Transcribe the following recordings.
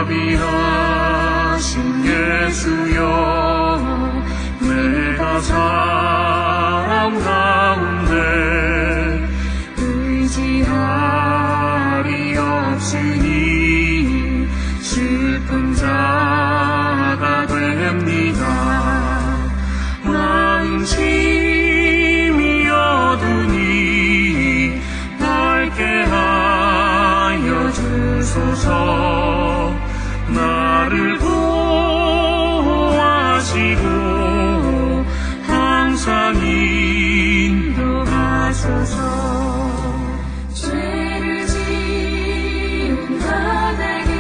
자비하신 예수여, 내가 사람 가운데 의지할이 없으니 슬픈 자가 됩니다. 마음 짐이 어두니 밝게 하여 주소서. 나를 보호하시고 항상 인도하소서. 죄를 지은 자에게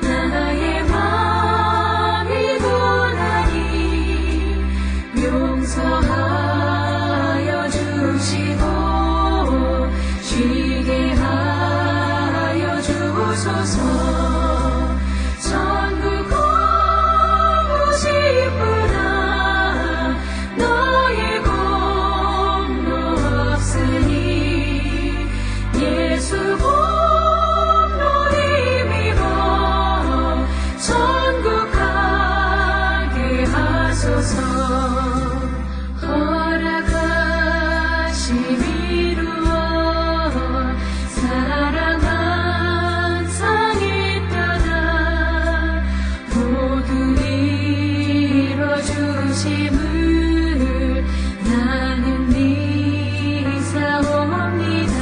나의 마음이 고나니 용서하여 주시고 쉬게 하여 주소서. 천국 가고 싶으나 너의 공로 없으니 예수 공로 힘입어 천국 가게 하소서. 허락하심 이루어 사랑 항상 있다가 모두 이뤄주심을 나는 믿사옵니다.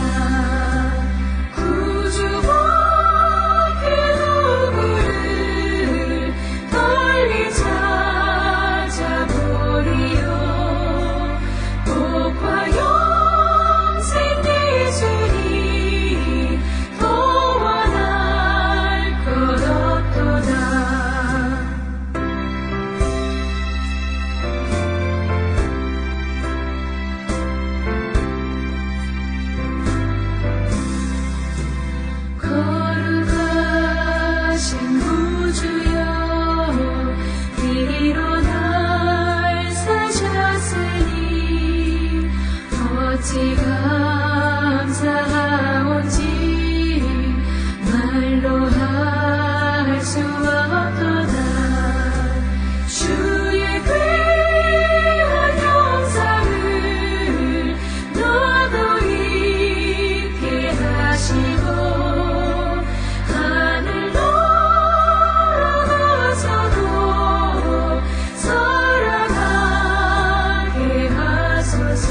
구주와 그 누구를 빨리 찾아보리요. 복과 영생 예수니 더 원할 것 없도다. 거룩하신 구주여, 이로 날 사셨으니 어찌 감사하온지 말로 할 수 없도다. 주의 귀한 영상을 너도 잊게 하시고 하늘 넘어서도 살아가게 하소서.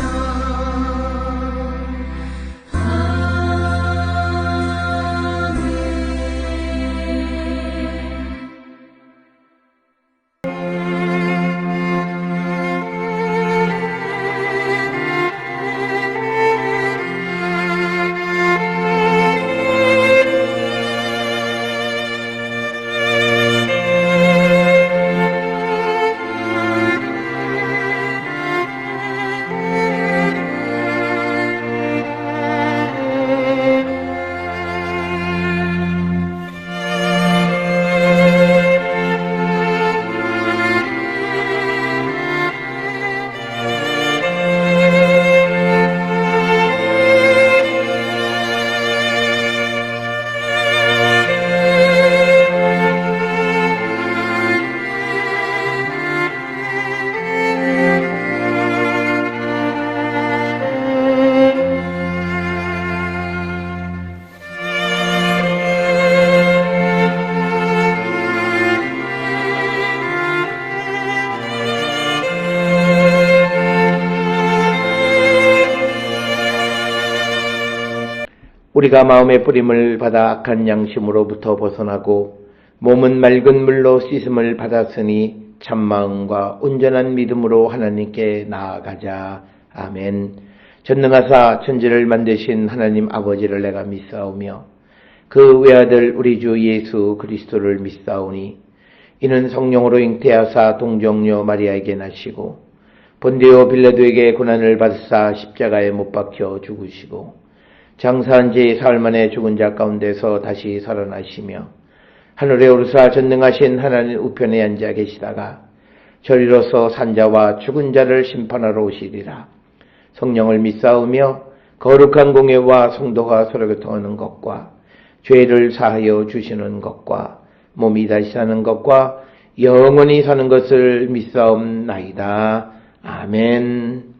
우리가 마음의 뿌림을 받아 악한 양심으로부터 벗어나고 몸은 맑은 물로 씻음을 받았으니 참마음과 온전한 믿음으로 하나님께 나아가자. 아멘. 전능하사 천지를 만드신 하나님 아버지를 내가 믿사오며 그 외아들 우리 주 예수 그리스도를 믿사오니 이는 성령으로 잉태하사 동정녀 마리아에게 나시고 본디오 빌라도에게 고난을 받으사 십자가에 못 박혀 죽으시고 장사한 지 사흘 만에 죽은 자 가운데서 다시 살아나시며 하늘에 오르사 전능하신 하나님 우편에 앉아 계시다가 저리로서 산자와 죽은 자를 심판하러 오시리라. 성령을 믿사오며 거룩한 공예와 성도가 서로 교통하는 것과 죄를 사하여 주시는 것과 몸이 다시 사는 것과 영원히 사는 것을 믿사옵나이다. 아멘.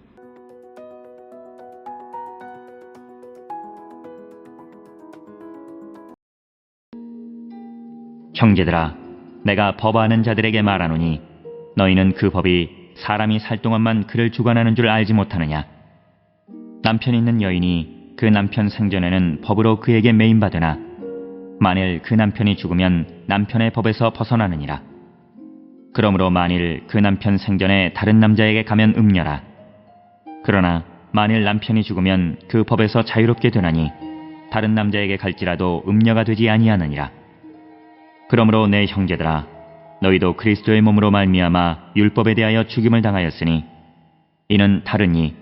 형제들아, 내가 법아는 자들에게 말하노니 너희는 그 법이 사람이 살 동안만 그를 주관하는 줄 알지 못하느냐? 남편 있는 여인이 그 남편 생전에는 법으로 그에게 매임받으나 만일 그 남편이 죽으면 남편의 법에서 벗어나느니라. 그러므로 만일 그 남편 생전에 다른 남자에게 가면 음녀라. 그러나 만일 남편이 죽으면 그 법에서 자유롭게 되나니 다른 남자에게 갈지라도 음녀가 되지 아니하느니라. 그러므로 내 형제들아, 너희도 그리스도의 몸으로 말미암아 율법에 대하여 죽임을 당하였으니 이는 다른 이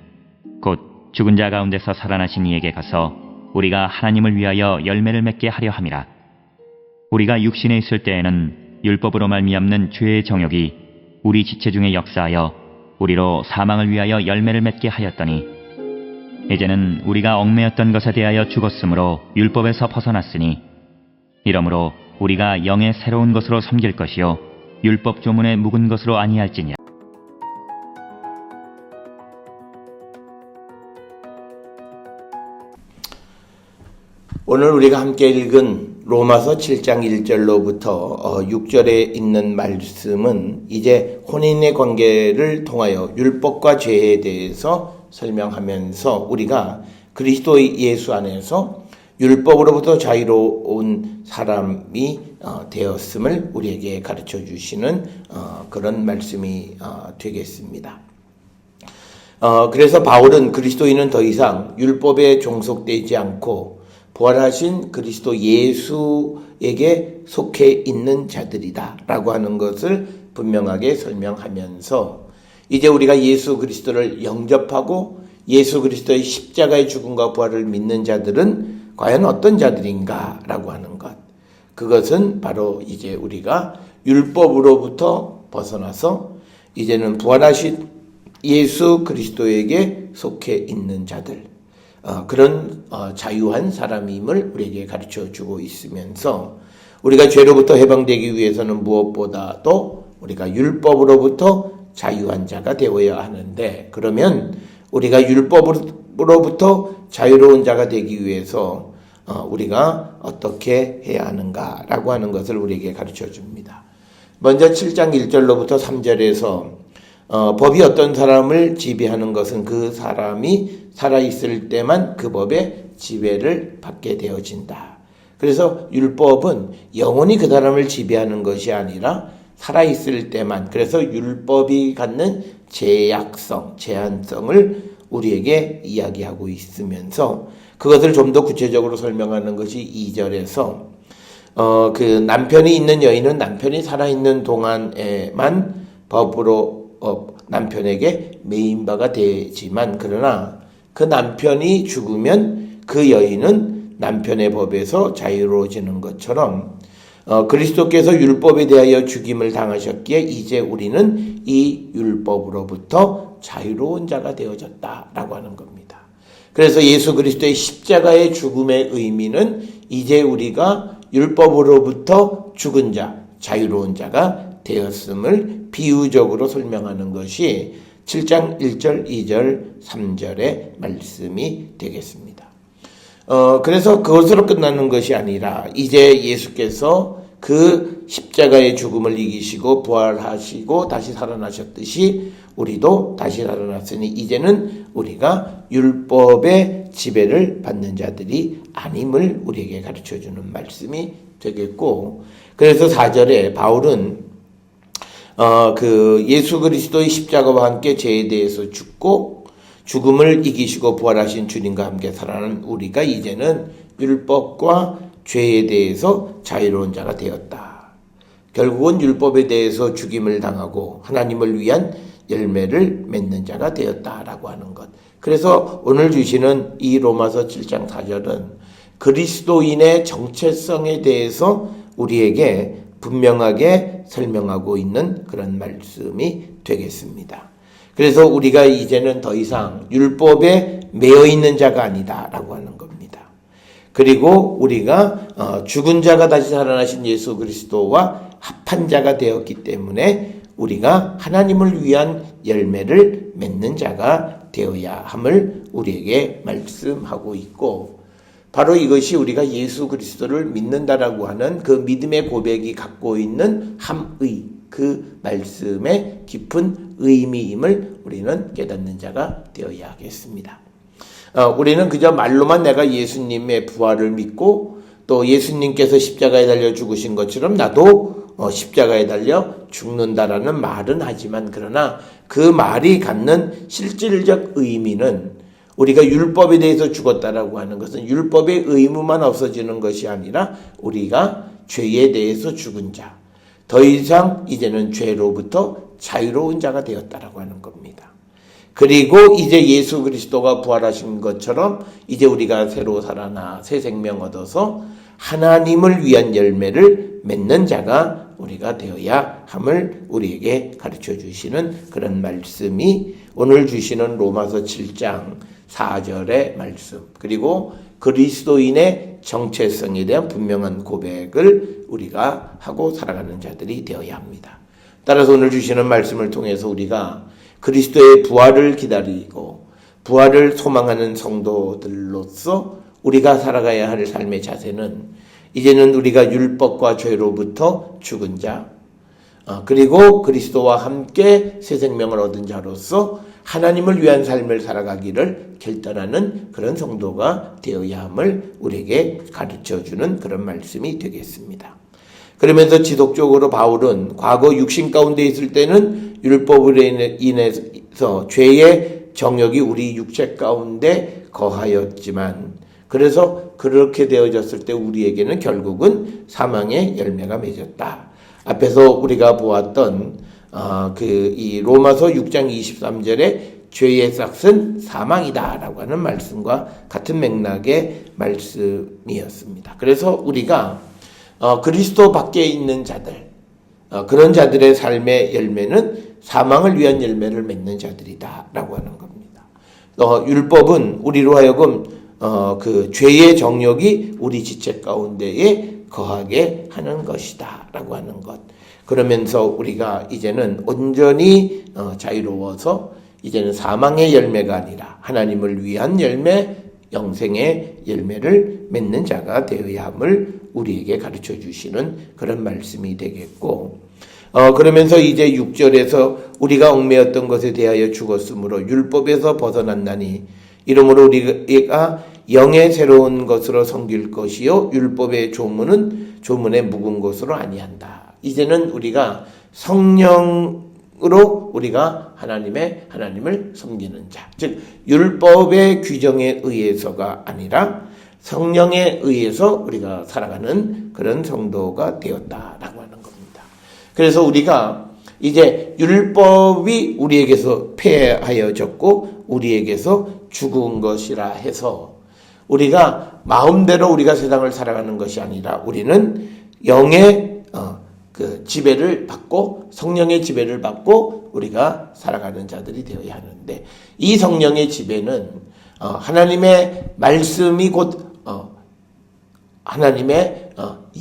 곧 죽은 자 가운데서 살아나신 이에게 가서 우리가 하나님을 위하여 열매를 맺게 하려 함이라. 우리가 육신에 있을 때에는 율법으로 말미암는 죄의 정욕이 우리 지체 중에 역사하여 우리로 사망을 위하여 열매를 맺게 하였더니 이제는 우리가 얽매였던 것에 대하여 죽었으므로 율법에서 벗어났으니 이러므로 우리가 영의 새로운 것으로 섬길 것이요 율법 조문의 묵은 것으로 아니할지니라. 오늘 우리가 함께 읽은 로마서 7장 1절로부터 6절에 있는 말씀은 이제 혼인의 관계를 통하여 율법과 죄에 대해서 설명하면서 우리가 그리스도 예수 안에서 율법으로부터 자유로운 사람이 되었음을 우리에게 가르쳐 주시는 그런 말씀이 되겠습니다. 그래서 바울은 그리스도인은 더 이상 율법에 종속되지 않고 부활하신 그리스도 예수에게 속해 있는 자들이다 라고 하는 것을 분명하게 설명하면서 이제 우리가 예수 그리스도를 영접하고 예수 그리스도의 십자가의 죽음과 부활을 믿는 자들은 과연 어떤 자들인가 라고 하는 것, 그것은 바로 이제 우리가 율법으로부터 벗어나서 이제는 부활하신 예수 그리스도에게 속해 있는 자들, 그런 자유한 사람임을 우리에게 가르쳐 주고 있으면서 우리가 죄로부터 해방되기 위해서는 무엇보다도 우리가 율법으로부터 자유한 자가 되어야 하는데, 그러면 우리가 율법으로부터 자유로운 자가 되기 위해서 우리가 어떻게 해야 하는가라고 하는 것을 우리에게 가르쳐 줍니다. 먼저 7장 1절로부터 3절에서 법이 어떤 사람을 지배하는 것은 그 사람이 살아있을 때만 그 법의 지배를 받게 되어진다. 그래서 율법은 영원히 그 사람을 지배하는 것이 아니라 살아있을 때만, 그래서 율법이 갖는 제약성, 제한성을 우리에게 이야기하고 있으면서 그것을 좀 더 구체적으로 설명하는 것이 2절에서 그 남편이 있는 여인은 남편이 살아있는 동안에만 법으로 남편에게 매임바가 되지만, 그러나 그 남편이 죽으면 그 여인은 남편의 법에서 자유로워지는 것처럼 그리스도께서 율법에 대하여 죽임을 당하셨기에 이제 우리는 이 율법으로부터 자유로운 자가 되어졌다라고 하는 겁니다. 그래서 예수 그리스도의 십자가의 죽음의 의미는 이제 우리가 율법으로부터 죽은 자, 자유로운 자가 되었음을 비유적으로 설명하는 것이 7장 1절, 2절, 3절의 말씀이 되겠습니다. 그래서 그것으로 끝나는 것이 아니라 이제 예수께서 그 십자가의 죽음을 이기시고 부활하시고 다시 살아나셨듯이 우리도 다시 살아났으니 이제는 우리가 율법의 지배를 받는 자들이 아님을 우리에게 가르쳐주는 말씀이 되겠고, 그래서 4절에 바울은 그 예수 그리스도의 십자가와 함께 죄에 대해서 죽고 죽음을 이기시고 부활하신 주님과 함께 살아가는 우리가 이제는 율법과 죄에 대해서 자유로운 자가 되었다. 결국은 율법에 대해서 죽임을 당하고 하나님을 위한 열매를 맺는 자가 되었다라고 하는 것. 그래서 오늘 주시는 이 로마서 7장 4절은 그리스도인의 정체성에 대해서 우리에게 분명하게 설명하고 있는 그런 말씀이 되겠습니다. 그래서 우리가 이제는 더 이상 율법에 매여 있는 자가 아니다라고 하는 겁니다. 그리고 우리가 죽은 자가 다시 살아나신 예수 그리스도와 합한 자가 되었기 때문에 우리가 하나님을 위한 열매를 맺는 자가 되어야 함을 우리에게 말씀하고 있고, 바로 이것이 우리가 예수 그리스도를 믿는다라고 하는 그 믿음의 고백이 갖고 있는 함의, 그 말씀의 깊은 의미임을 우리는 깨닫는 자가 되어야 하겠습니다. 우리는 그저 말로만 내가 예수님의 부활을 믿고 또 예수님께서 십자가에 달려 죽으신 것처럼 나도 십자가에 달려 죽는다라는 말은 하지만, 그러나 그 말이 갖는 실질적 의미는 우리가 율법에 대해서 죽었다라고 하는 것은 율법의 의무만 없어지는 것이 아니라 우리가 죄에 대해서 죽은 자, 더 이상 이제는 죄로부터 자유로운 자가 되었다라고 하는 겁니다. 그리고 이제 예수 그리스도가 부활하신 것처럼 이제 우리가 새로 살아나 새 생명 얻어서 하나님을 위한 열매를 맺는 자가 우리가 되어야 함을 우리에게 가르쳐 주시는 그런 말씀이 오늘 주시는 로마서 7장 4절의 말씀, 그리고 그리스도인의 정체성에 대한 분명한 고백을 우리가 하고 살아가는 자들이 되어야 합니다. 따라서 오늘 주시는 말씀을 통해서 우리가 그리스도의 부활을 기다리고 부활을 소망하는 성도들로서 우리가 살아가야 할 삶의 자세는 이제는 우리가 율법과 죄로부터 죽은 자, 그리고 그리스도와 함께 새 생명을 얻은 자로서 하나님을 위한 삶을 살아가기를 결단하는 그런 성도가 되어야 함을 우리에게 가르쳐주는 그런 말씀이 되겠습니다. 그러면서 지속적으로 바울은 과거 육신 가운데 있을 때는 율법으로 인해서 죄의 정욕이 우리 육체 가운데 거하였지만, 그래서 그렇게 되어졌을 때 우리에게는 결국은 사망의 열매가 맺었다. 앞에서 우리가 보았던 이 로마서 6장 23절에 죄의 싹은 사망이다라고 하는 말씀과 같은 맥락의 말씀이었습니다. 그래서 우리가 그리스도 밖에 있는 자들, 그런 자들의 삶의 열매는 사망을 위한 열매를 맺는 자들이다라고 하는 겁니다. 율법은 우리로 하여금 그 죄의 정욕이 우리 지체 가운데에 거하게 하는 것이다라고 하는 것. 그러면서 우리가 이제는 온전히 자유로워서 이제는 사망의 열매가 아니라 하나님을 위한 열매, 영생의 열매를 맺는 자가 되어야 함을 우리에게 가르쳐 주시는 그런 말씀이 되겠고, 그러면서 이제 6절에서 우리가 얽매였던 것에 대하여 죽었으므로 율법에서 벗어났나니 이러므로 우리가 영의 새로운 것으로 섬길 것이요 율법의 조문에 묵은 것으로 아니한다. 이제는 우리가 성령으로 우리가 하나님을 섬기는 자, 즉 율법의 규정에 의해서가 아니라 성령에 의해서 우리가 살아가는 그런 성도가 되었다라고 하는 겁니다. 그래서 우리가 이제 율법이 우리에게서 폐하여졌고 우리에게서 죽은 것이라 해서 우리가 마음대로 우리가 세상을 살아가는 것이 아니라 우리는 영의 그 지배를 받고 성령의 지배를 받고 우리가 살아가는 자들이 되어야 하는데, 이 성령의 지배는 하나님의 말씀이 곧 하나님의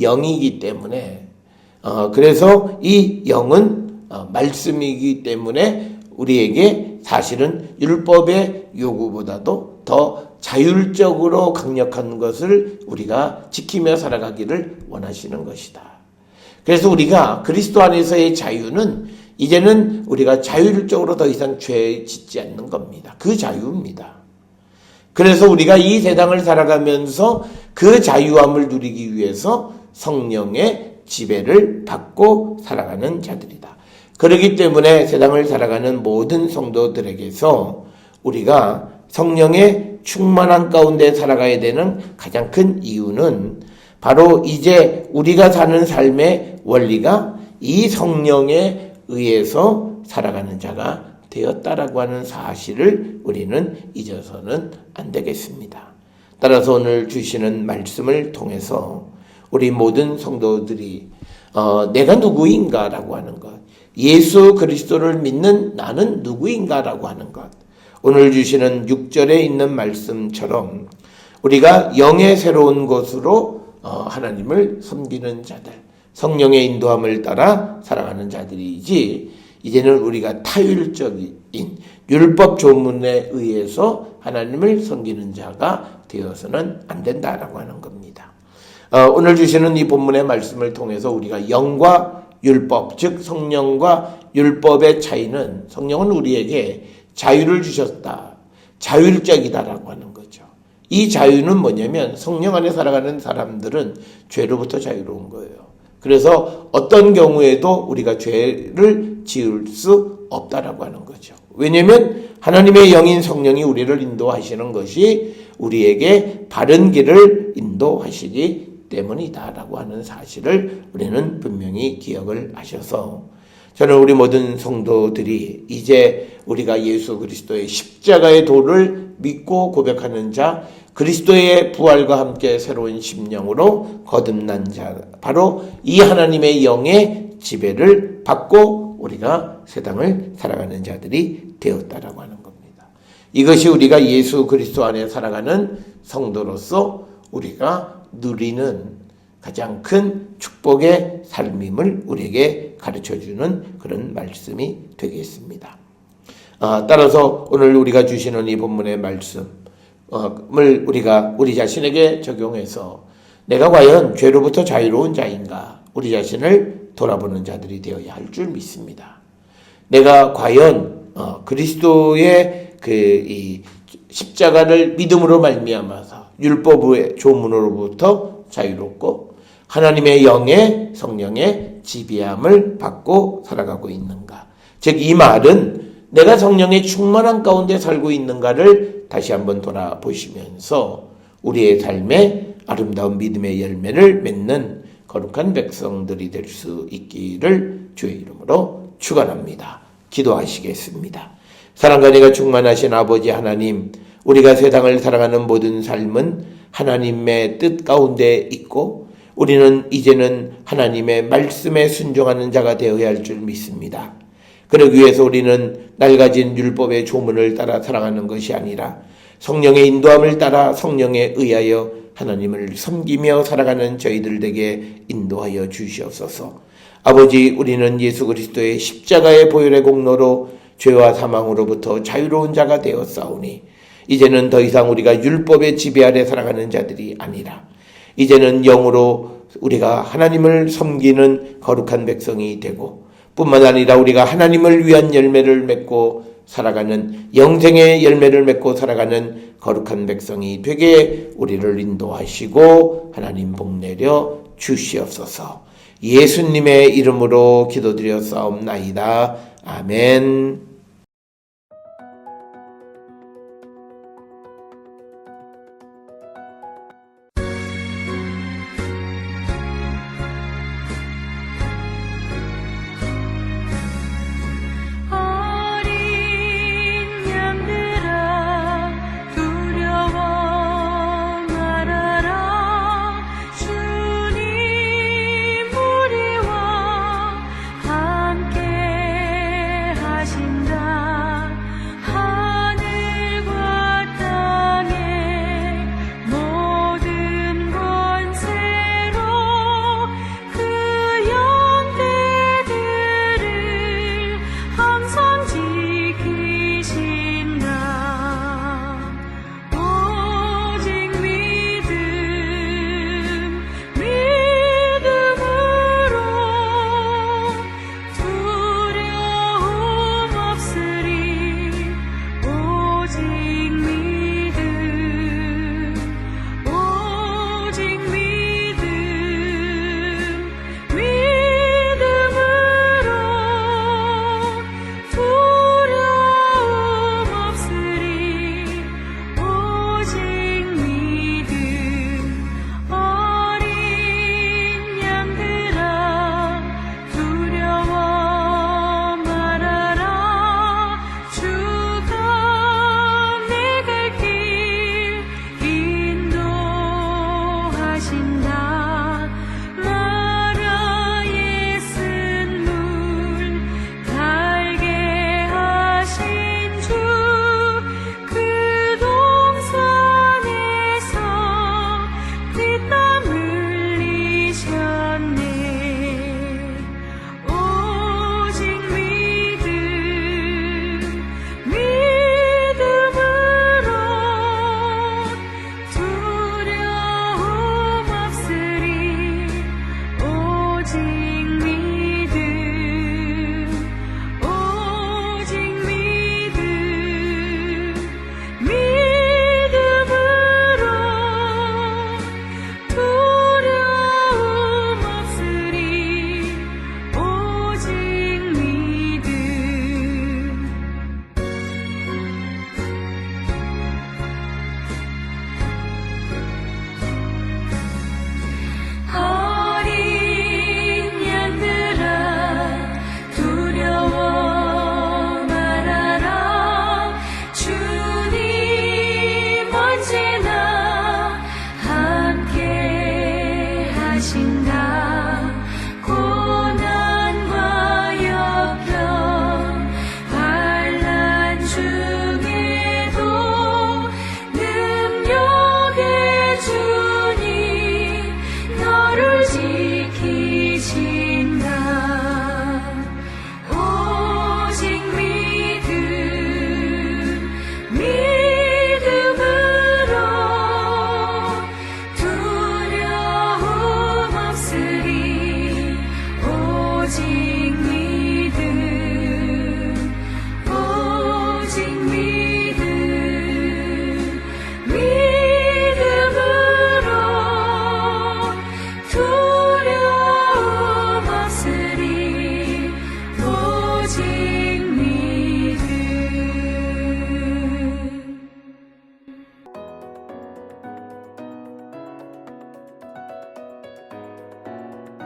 영이기 때문에, 그래서 이 영은 말씀이기 때문에 우리에게 사실은 율법의 요구보다도 더 자율적으로 강력한 것을 우리가 지키며 살아가기를 원하시는 것이다. 그래서 우리가 그리스도 안에서의 자유는 이제는 우리가 자율적으로 더 이상 죄 짓지 않는 겁니다. 그 자유입니다. 그래서 우리가 이 세상을 살아가면서 그 자유함을 누리기 위해서 성령의 지배를 받고 살아가는 자들이다. 그렇기 때문에 세상을 살아가는 모든 성도들에게서 우리가 성령의 충만한 가운데 살아가야 되는 가장 큰 이유는 바로 이제 우리가 사는 삶의 원리가 이 성령에 의해서 살아가는 자가 되었다라고 하는 사실을 우리는 잊어서는 안 되겠습니다. 따라서 오늘 주시는 말씀을 통해서 우리 모든 성도들이 내가 누구인가라고 하는 것, 예수 그리스도를 믿는 나는 누구인가라고 하는 것, 오늘 주시는 6절에 있는 말씀처럼 우리가 영의 새로운 것으로 하나님을 섬기는 자들, 성령의 인도함을 따라 살아가는 자들이지, 이제는 우리가 타율적인 율법 조문에 의해서 하나님을 섬기는 자가 되어서는 안 된다라고 하는 겁니다. 오늘 주시는 이 본문의 말씀을 통해서 우리가 영과 율법, 즉 성령과 율법의 차이는, 성령은 우리에게 자유를 주셨다, 자율적이다라고 하는 거죠. 이 자유는 뭐냐면 성령 안에 살아가는 사람들은 죄로부터 자유로운 거예요. 그래서 어떤 경우에도 우리가 죄를 지을 수 없다라고 하는 거죠. 왜냐하면 하나님의 영인 성령이 우리를 인도하시는 것이 우리에게 바른 길을 인도하시기 때문이다라고 하는 사실을 우리는 분명히 기억을 하셔서, 저는 우리 모든 성도들이 이제 우리가 예수 그리스도의 십자가의 도를 믿고 고백하는 자, 그리스도의 부활과 함께 새로운 심령으로 거듭난 자, 바로 이 하나님의 영의 지배를 받고 우리가 세상을 살아가는 자들이 되었다라고 하는 겁니다. 이것이 우리가 예수 그리스도 안에 살아가는 성도로서 우리가 누리는 가장 큰 축복의 삶임을 우리에게 가르쳐주는 그런 말씀이 되겠습니다. 따라서 오늘 우리가 주시는 이 본문의 말씀을 우리가 우리 자신에게 적용해서 내가 과연 죄로부터 자유로운 자인가, 우리 자신을 돌아보는 자들이 되어야 할 줄 믿습니다. 내가 과연 그리스도의 이 십자가를 믿음으로 말미암아서 율법의 조문으로부터 자유롭고 하나님의 영의 성령의 지배함을 받고 살아가고 있는가. 즉 이 말은 내가 성령의 충만한 가운데 살고 있는가를 다시 한번 돌아보시면서 우리의 삶에 아름다운 믿음의 열매를 맺는 거룩한 백성들이 될 수 있기를 주의 이름으로 축원합니다. 기도하시겠습니다. 사랑과 은혜가 충만하신 아버지 하나님, 우리가 세상을 살아가는 모든 삶은 하나님의 뜻 가운데 있고 우리는 이제는 하나님의 말씀에 순종하는 자가 되어야 할 줄 믿습니다. 그러기 위해서 우리는 낡아진 율법의 조문을 따라 살아가는 것이 아니라 성령의 인도함을 따라 성령에 의하여 하나님을 섬기며 살아가는 저희들 에게 인도하여 주시옵소서. 아버지, 우리는 예수 그리스도의 십자가의 보혈의 공로로 죄와 사망으로부터 자유로운 자가 되었사오니 이제는 더 이상 우리가 율법의 지배 아래 살아가는 자들이 아니라 이제는 영으로 우리가 하나님을 섬기는 거룩한 백성이 되고 뿐만 아니라 우리가 하나님을 위한 열매를 맺고 살아가는 영생의 열매를 맺고 살아가는 거룩한 백성이 되게 우리를 인도하시고 하나님 복내려 주시옵소서. 예수님의 이름으로 기도드렸사옵나이다. 아멘. 하신다.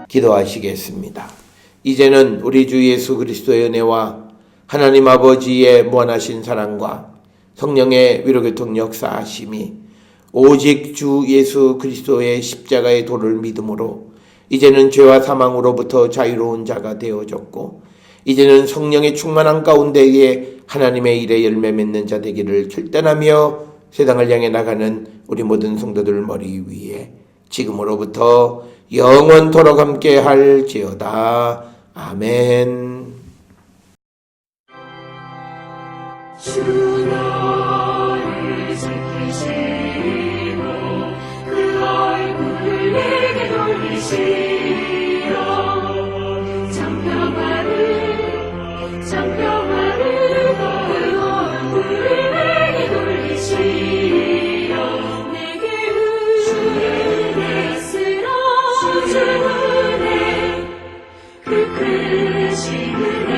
기도하시겠습니다. 이제는 우리 주 예수 그리스도의 은혜와 하나님 아버지의 무한하신 사랑과 성령의 위로교통 역사하심이 오직 주 예수 그리스도의 십자가의 도를 믿음으로 이제는 죄와 사망으로부터 자유로운 자가 되어졌고 이제는 성령의 충만한 가운데에 하나님의 일에 열매 맺는 자 되기를 결단하며 세상을 향해 나가는 우리 모든 성도들 머리 위에 지금으로부터 영원토록 함께 할지어다. 아멘. 주 너를 지키시고 그 얼굴을 내게 돌리시어 장평화를 그 얼굴을 내게 돌리시어 내게 은혜 쓰라 주 은혜 그 크신 은혜